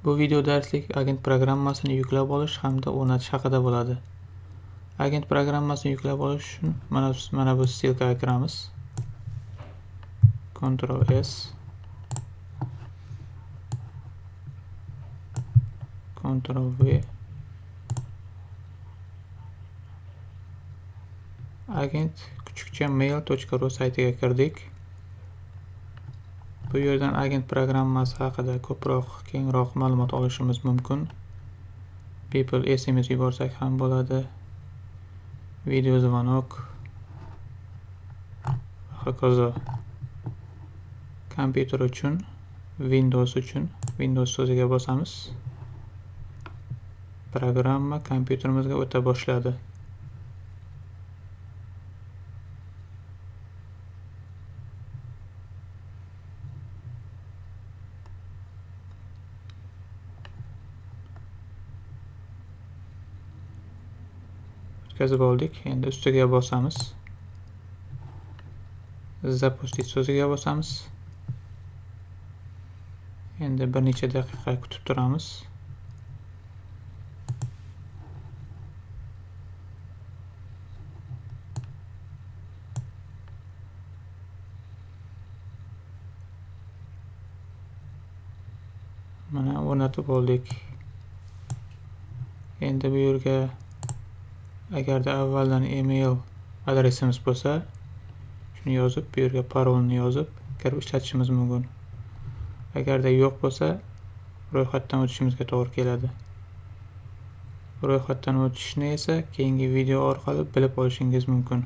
Bu video darslik agent programmasini yuklab olish hamda o'rnatish haqida bo'ladi. Agent programmasini yuklab olish uchun mana bu ssilkaga kiramiz. Ctrl S, Ctrl V. Agent kuchukcha mail.ru saytiga kirdik. Bu yerdan agent programmasi haqida ko'proq, kengroq ma'lumot olishimiz mumkin. People SMS yuborsak ham bo'ladi. Video zvonok va hokazo. Kompyuter uchun, Windows uchun Windows so'ziga bosamiz. Programma kompyuterimizga o'ta boshladi. O'tkazib oldik. Endi ustiga bosamiz. Zapustit so'ziga bosamiz. Endi bir necha daqiqa kutib turamiz. Mana o'rnatib oldik. Endi bu yerga agarda avvaldan email adresimiz bo'lsa, shuni yozib, bu yerga parolni yozib kirib ishlatishimiz mumkin. Agarda yo'q bo'lsa, ro'yxatdan o'tishimizga to'g'ri keladi. Ro'yxatdan o'tishni esa keyingi video orqali bilib olishingiz mumkin.